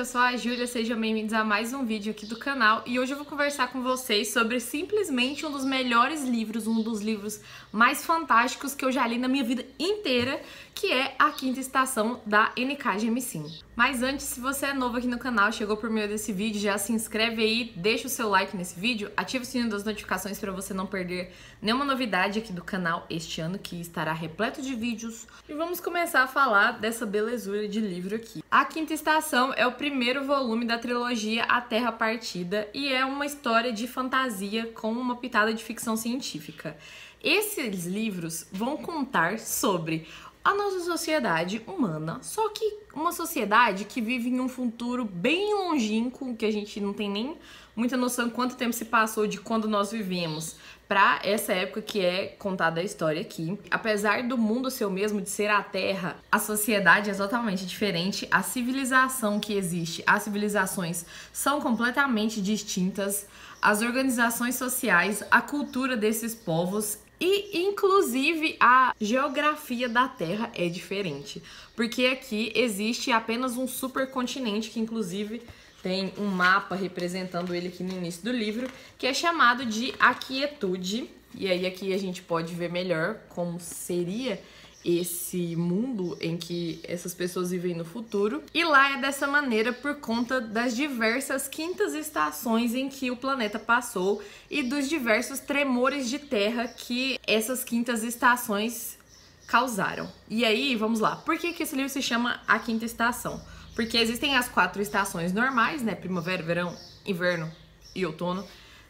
eu sou a Júlia, sejam bem-vindos a mais um vídeo aqui do canal e hoje eu vou conversar com vocês sobre simplesmente um dos melhores livros, um dos livros mais fantásticos que eu já li na minha vida inteira, que é A Quinta Estação, da N.K. Jemisin. Mas antes, se você é novo aqui no canal, chegou por meio desse vídeo, já se inscreve aí, deixa o seu like nesse vídeo, ativa o sininho das notificações para você não perder nenhuma novidade aqui do canal este ano, que estará repleto de vídeos. E vamos começar a falar dessa belezura de livro aqui. A Quinta Estação é o primeiro volume da trilogia A Terra Partida e é uma história de fantasia com uma pitada de ficção científica. Esses livros vão contar sobre a nossa sociedade humana, só que uma sociedade que vive em um futuro bem longínquo, que a gente não tem nem muita noção de quanto tempo se passou de quando nós vivemos para essa época que é contada a história aqui. Apesar do mundo ser o mesmo, de ser a Terra, a sociedade é totalmente diferente, a civilização que existe, as civilizações são completamente distintas, as organizações sociais, a cultura desses povos e, inclusive, a geografia da Terra é diferente. Porque aqui existe apenas um supercontinente, que inclusive tem um mapa representando ele aqui no início do livro, que é chamado de Aquietude. E aí aqui a gente pode ver melhor como seria esse mundo em que essas pessoas vivem no futuro. E lá é dessa maneira por conta das diversas quintas estações em que o planeta passou e dos diversos tremores de terra que essas quintas estações causaram. E aí, vamos lá. Por que esse livro se chama A Quinta Estação? Porque existem as 4 estações normais, né? Primavera, verão, inverno e outono.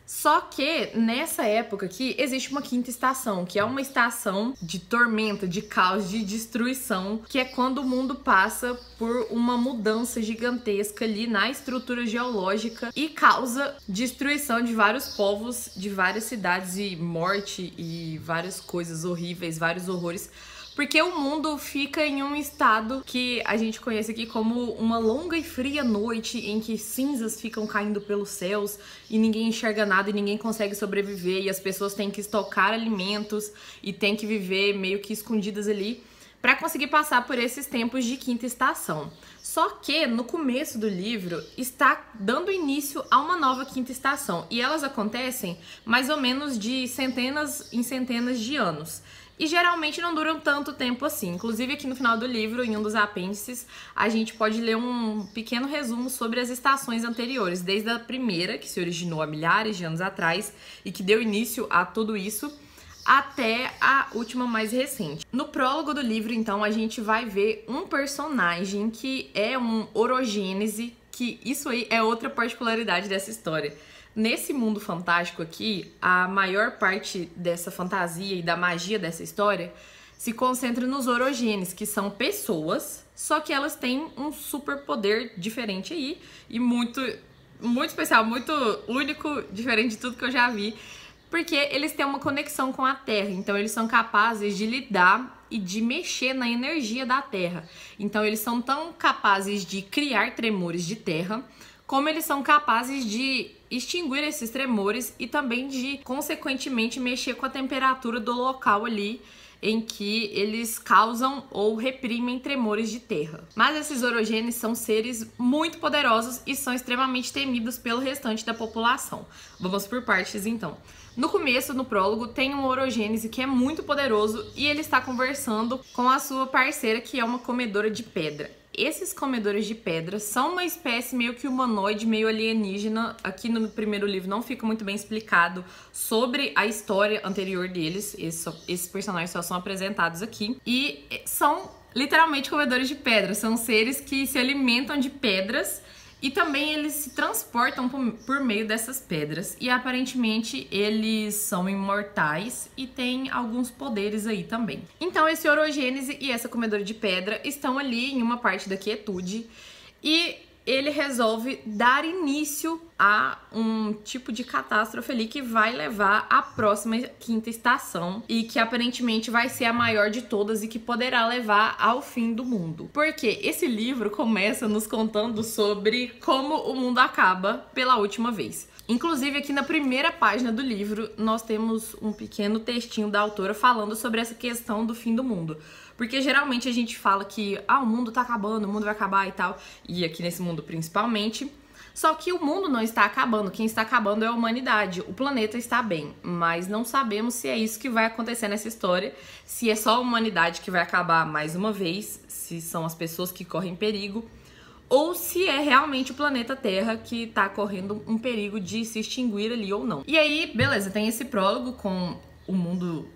Só que nessa época aqui existe uma quinta estação, que é uma estação de tormenta, de caos, de destruição, que é quando o mundo passa por uma mudança gigantesca ali na estrutura geológica e causa destruição de vários povos, de várias cidades e morte e várias coisas horríveis, vários horrores. Porque o mundo fica em um estado que a gente conhece aqui como uma longa e fria noite em que cinzas ficam caindo pelos céus e ninguém enxerga nada e ninguém consegue sobreviver e as pessoas têm que estocar alimentos e têm que viver meio que escondidas ali para conseguir passar por esses tempos de quinta estação. Só que no começo do livro está dando início a uma nova quinta estação e elas acontecem mais ou menos de centenas em centenas de anos. E geralmente não duram tanto tempo assim. Inclusive aqui no final do livro, em um dos apêndices, a gente pode ler um pequeno resumo sobre as estações anteriores, desde a primeira, que se originou há milhares de anos atrás e que deu início a tudo isso, até a última mais recente. No prólogo do livro, então, a gente vai ver um personagem que é um orogênese, que isso aí é outra particularidade dessa história. Nesse mundo fantástico aqui, a maior parte dessa fantasia e da magia dessa história se concentra nos orogênes, que são pessoas, só que elas têm um superpoder diferente aí e muito especial, muito único, diferente de tudo que eu já vi, porque eles têm uma conexão com a Terra, então eles são capazes de lidar e de mexer na energia da Terra. Então eles são tão capazes de criar tremores de terra, como eles são capazes de extinguir esses tremores e também de, consequentemente, mexer com a temperatura do local ali em que eles causam ou reprimem tremores de terra. Mas esses orogênes são seres muito poderosos e são extremamente temidos pelo restante da população. Vamos por partes, então. No começo, no prólogo, tem um orogênese que é muito poderoso e ele está conversando com a sua parceira, que é uma comedora de pedra. Esses comedores de pedra são uma espécie meio que humanoide, meio alienígena. Aqui no primeiro livro não fica muito bem explicado sobre a história anterior deles. Esses personagens só são apresentados aqui. E são literalmente comedores de pedra. São seres que se alimentam de pedras e também eles se transportam por meio dessas pedras. E aparentemente eles são imortais e têm alguns poderes aí também. Então esse orogênese e essa comedora de pedra estão ali em uma parte da quietude e ele resolve dar início há um tipo de catástrofe ali que vai levar à próxima quinta estação e que aparentemente vai ser a maior de todas e que poderá levar ao fim do mundo. Porque esse livro começa nos contando sobre como o mundo acaba pela última vez. Inclusive, aqui na primeira página do livro, nós temos um pequeno textinho da autora falando sobre essa questão do fim do mundo. Porque geralmente a gente fala que o mundo tá acabando, o mundo vai acabar e tal, e aqui nesse mundo principalmente. Só que o mundo não está acabando, quem está acabando é a humanidade. O planeta está bem, mas não sabemos se é isso que vai acontecer nessa história, se é só a humanidade que vai acabar mais uma vez, se são as pessoas que correm perigo, ou se é realmente o planeta Terra que tá correndo um perigo de se extinguir ali ou não. E aí, beleza, tem esse prólogo com o mundo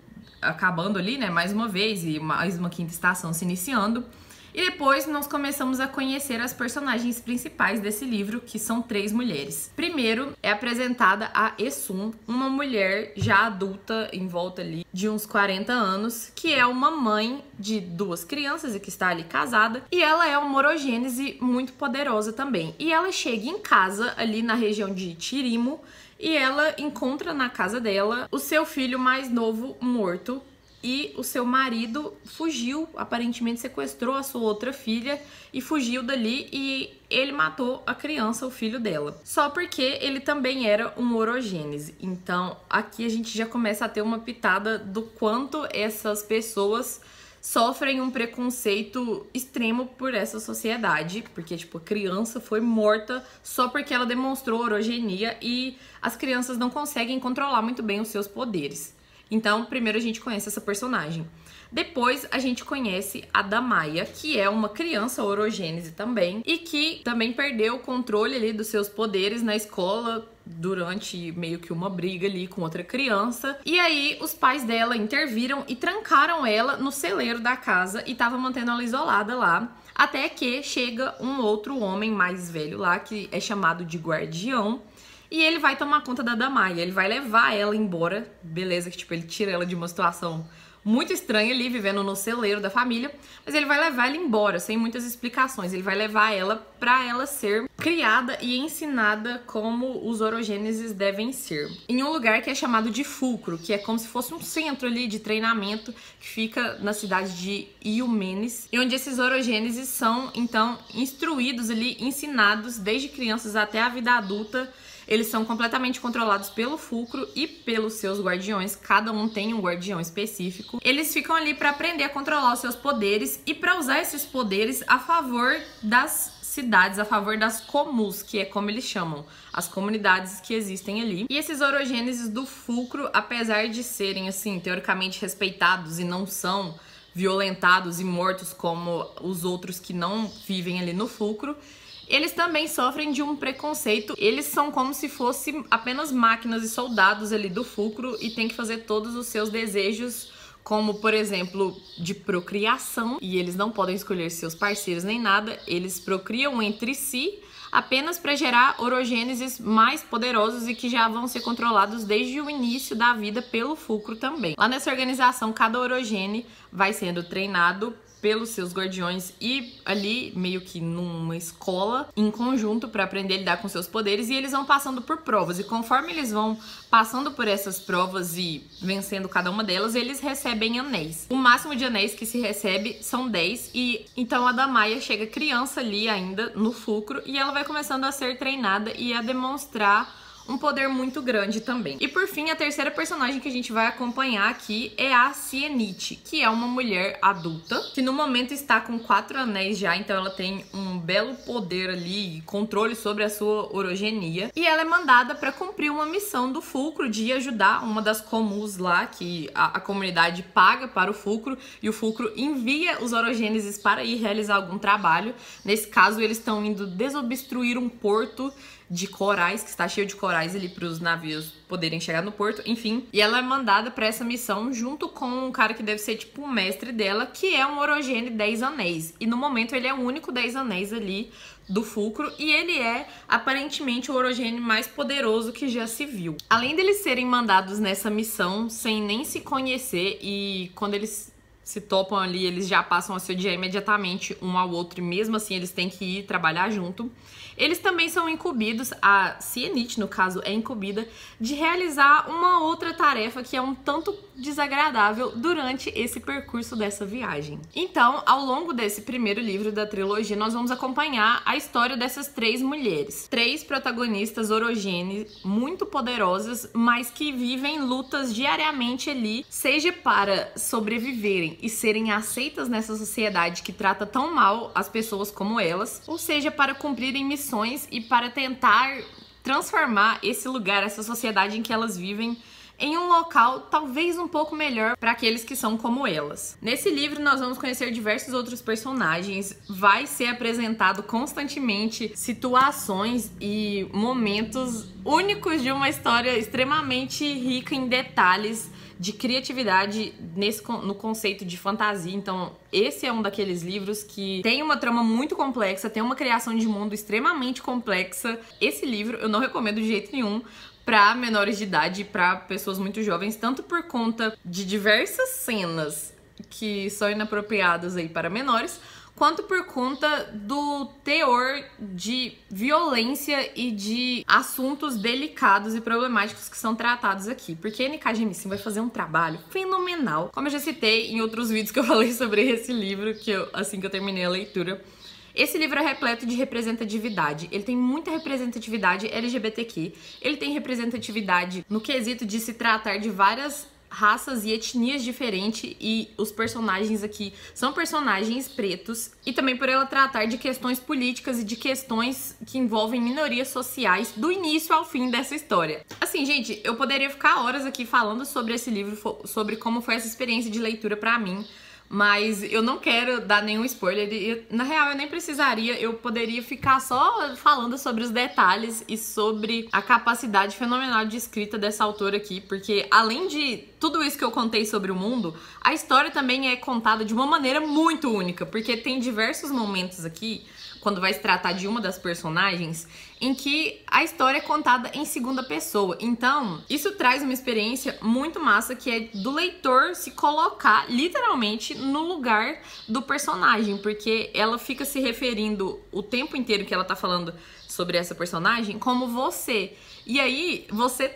acabando ali, né, mais uma vez, e mais uma quinta estação se iniciando. E depois nós começamos a conhecer as personagens principais desse livro, que são 3 mulheres. Primeiro é apresentada a Esun, uma mulher já adulta, em volta ali de uns 40 anos, que é uma mãe de 2 crianças e que está ali casada. E ela é uma orogênese muito poderosa também. E ela chega em casa, ali na região de Tirimo, e ela encontra na casa dela o seu filho mais novo morto. E o seu marido fugiu, aparentemente sequestrou a sua outra filha e fugiu dali, e ele matou a criança, o filho dela. Só porque ele também era um orogênese. Então aqui a gente já começa a ter uma pitada do quanto essas pessoas sofrem um preconceito extremo por essa sociedade, porque, tipo, a criança foi morta só porque ela demonstrou orogenia e as crianças não conseguem controlar muito bem os seus poderes. Então, primeiro a gente conhece essa personagem. Depois a gente conhece a Damaia, que é uma criança orogênese também, e que também perdeu o controle ali dos seus poderes na escola durante meio que uma briga ali com outra criança. E aí os pais dela interviram e trancaram ela no celeiro da casa e estavam mantendo ela isolada lá. Até que chega um outro homem mais velho lá, que é chamado de guardião. E ele vai tomar conta da Damaia, ele vai levar ela embora, beleza, que tipo, ele tira ela de uma situação muito estranha ali, vivendo no celeiro da família, mas ele vai levar ela embora, sem muitas explicações. Ele vai levar ela pra ela ser criada e ensinada como os orogêneses devem ser. Em um lugar que é chamado de Fulcro, que é como se fosse um centro ali de treinamento, que fica na cidade de Iumenes, e onde esses orogêneses são, então, instruídos ali, ensinados desde crianças até a vida adulta. Eles são completamente controlados pelo Fulcro e pelos seus guardiões, cada um tem um guardião específico. Eles ficam ali para aprender a controlar os seus poderes e para usar esses poderes a favor das cidades, a favor das comuns, que é como eles chamam, as comunidades que existem ali. E esses orogêneses do Fulcro, apesar de serem, assim, teoricamente respeitados e não são violentados e mortos como os outros que não vivem ali no Fulcro, eles também sofrem de um preconceito. Eles são como se fossem apenas máquinas e soldados ali do Fulcro e tem que fazer todos os seus desejos, como, por exemplo, de procriação. E eles não podem escolher seus parceiros nem nada. Eles procriam entre si apenas para gerar orogêneses mais poderosos e que já vão ser controlados desde o início da vida pelo Fulcro também. Lá nessa organização, cada orogênese vai sendo treinado pelos seus guardiões e ali meio que numa escola em conjunto para aprender a lidar com seus poderes, e eles vão passando por provas, e conforme eles vão passando por essas provas e vencendo cada uma delas, eles recebem anéis. O máximo de anéis que se recebe são 10, e então a Damaia chega criança ali ainda no Fulcro e ela vai começando a ser treinada e a demonstrar um poder muito grande também. E por fim, a terceira personagem que a gente vai acompanhar aqui é a Sienite, que é uma mulher adulta, que no momento está com 4 anéis já, então ela tem um belo poder ali, controle sobre a sua orogenia, e ela é mandada para cumprir uma missão do Fulcro de ajudar uma das comuns lá, que a comunidade paga para o Fulcro, e o Fulcro envia os orogêneses para ir realizar algum trabalho. Nesse caso, eles estão indo desobstruir um porto de corais, que está cheio de corais ali para os navios poderem chegar no porto, enfim. E ela é mandada para essa missão junto com um cara que deve ser tipo o mestre dela, que é um orogênese 10 anéis. E no momento ele é o único 10 anéis ali do Fulcro, e ele é aparentemente o orogênese mais poderoso que já se viu. Além deles serem mandados nessa missão sem nem se conhecer, e quando eles se topam ali, eles já passam a se odiar imediatamente um ao outro, e mesmo assim eles têm que ir trabalhar junto. Eles também são incumbidos, a Cianite, no caso, é incumbida de realizar uma outra tarefa que é um tanto desagradável durante esse percurso dessa viagem. Então, ao longo desse primeiro livro da trilogia, nós vamos acompanhar a história dessas três mulheres. Três protagonistas orogêneas, muito poderosas, mas que vivem lutas diariamente ali, seja para sobreviverem e serem aceitas nessa sociedade que trata tão mal as pessoas como elas, ou seja, para cumprirem missões e para tentar transformar esse lugar, essa sociedade em que elas vivem, em um local talvez um pouco melhor para aqueles que são como elas. Nesse livro nós vamos conhecer diversos outros personagens, vai ser apresentado constantemente situações e momentos únicos de uma história extremamente rica em detalhes, de criatividade no conceito de fantasia. Então esse é um daqueles livros que tem uma trama muito complexa, tem uma criação de mundo extremamente complexa. Esse livro eu não recomendo de jeito nenhum para menores de idade, para pessoas muito jovens, tanto por conta de diversas cenas que são inapropriadas aí para menores, quanto por conta do teor de violência e de assuntos delicados e problemáticos que são tratados aqui. Porque NK Jemisin vai fazer um trabalho fenomenal, como eu já citei em outros vídeos que eu falei sobre esse livro, assim que eu terminei a leitura. Esse livro é repleto de representatividade, ele tem muita representatividade LGBTQ, ele tem representatividade no quesito de se tratar de várias raças e etnias diferentes, e os personagens aqui são personagens pretos, e também por ela tratar de questões políticas e de questões que envolvem minorias sociais do início ao fim dessa história. Assim, gente, eu poderia ficar horas aqui falando sobre esse livro, sobre como foi essa experiência de leitura pra mim, mas eu não quero dar nenhum spoiler, e na real eu nem precisaria, eu poderia ficar só falando sobre os detalhes e sobre a capacidade fenomenal de escrita dessa autora aqui, porque além de tudo isso que eu contei sobre o mundo, a história também é contada de uma maneira muito única, porque tem diversos momentos aqui, quando vai se tratar de uma das personagens, em que a história é contada em segunda pessoa. Então, isso traz uma experiência muito massa, que é do leitor se colocar literalmente no lugar do personagem, porque ela fica se referindo o tempo inteiro que ela tá falando sobre essa personagem como você. E aí, você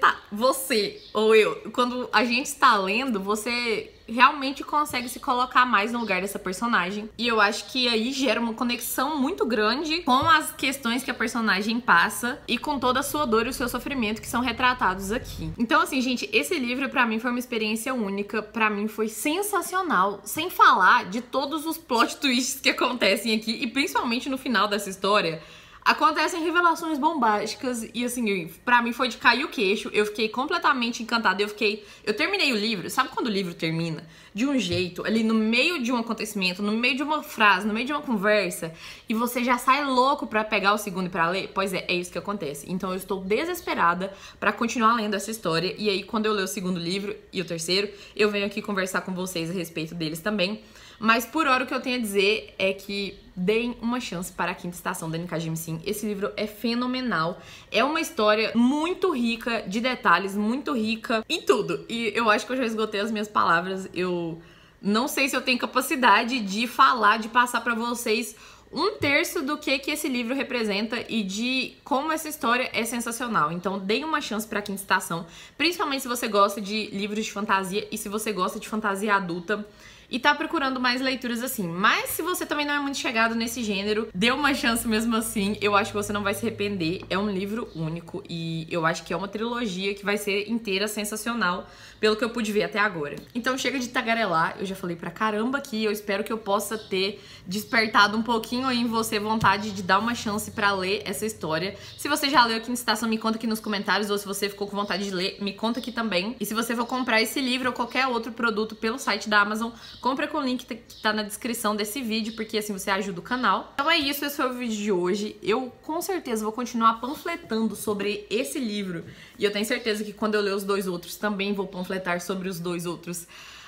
ou eu, quando a gente está lendo, você realmente consegue se colocar mais no lugar dessa personagem. E eu acho que aí gera uma conexão muito grande com as questões que a personagem passa e com toda a sua dor e o seu sofrimento que são retratados aqui. Então, assim, gente, esse livro pra mim foi uma experiência única, pra mim foi sensacional, sem falar de todos os plot twists que acontecem aqui, e principalmente no final dessa história. Acontecem revelações bombásticas e, assim, pra mim foi de cair o queixo. Eu fiquei completamente encantada. Eu terminei o livro, sabe quando o livro termina? De um jeito, ali no meio de um acontecimento, no meio de uma frase, no meio de uma conversa, e você já sai louco pra pegar o segundo e pra ler? Pois é isso que acontece. Então eu estou desesperada pra continuar lendo essa história. E aí, quando eu ler o segundo livro e o terceiro, eu venho aqui conversar com vocês a respeito deles também. Mas por hora o que eu tenho a dizer é que deem uma chance para a Quinta Estação da NK Jemisin. Esse livro é fenomenal. É uma história muito rica de detalhes, muito rica em tudo. E eu acho que eu já esgotei as minhas palavras. Eu não sei se eu tenho capacidade de falar, de passar para vocês um terço do que esse livro representa e de como essa história é sensacional. Então deem uma chance para a Quinta Estação, principalmente se você gosta de livros de fantasia e se você gosta de fantasia adulta e tá procurando mais leituras assim. Mas se você também não é muito chegado nesse gênero, dê uma chance mesmo assim. Eu acho que você não vai se arrepender. É um livro único e eu acho que é uma trilogia que vai ser inteira sensacional, pelo que eu pude ver até agora. Então chega de tagarelar, eu já falei pra caramba aqui. Eu espero que eu possa ter despertado um pouquinho aí em você vontade de dar uma chance pra ler essa história. Se você já leu a Quinta Estação, me conta aqui nos comentários, ou se você ficou com vontade de ler, me conta aqui também. E se você for comprar esse livro ou qualquer outro produto pelo site da Amazon, compra com o link que tá na descrição desse vídeo, porque assim você ajuda o canal. Então é isso, esse foi o vídeo de hoje. Eu com certeza vou continuar panfletando sobre esse livro, e eu tenho certeza que quando eu ler os dois outros também vou panfletar sobre os dois outros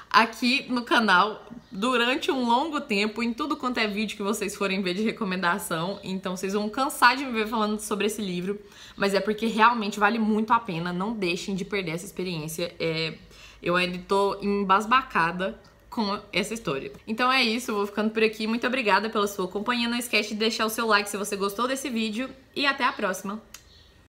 aqui no canal durante um longo tempo, em tudo quanto é vídeo que vocês forem ver de recomendação. Então vocês vão cansar de me ver falando sobre esse livro, mas é porque realmente vale muito a pena. Não deixem de perder essa experiência. Eu ainda tô embasbacada com essa história. Então é isso, eu vou ficando por aqui. Muito obrigada pela sua companhia. Não esquece de deixar o seu like se você gostou desse vídeo e até a próxima.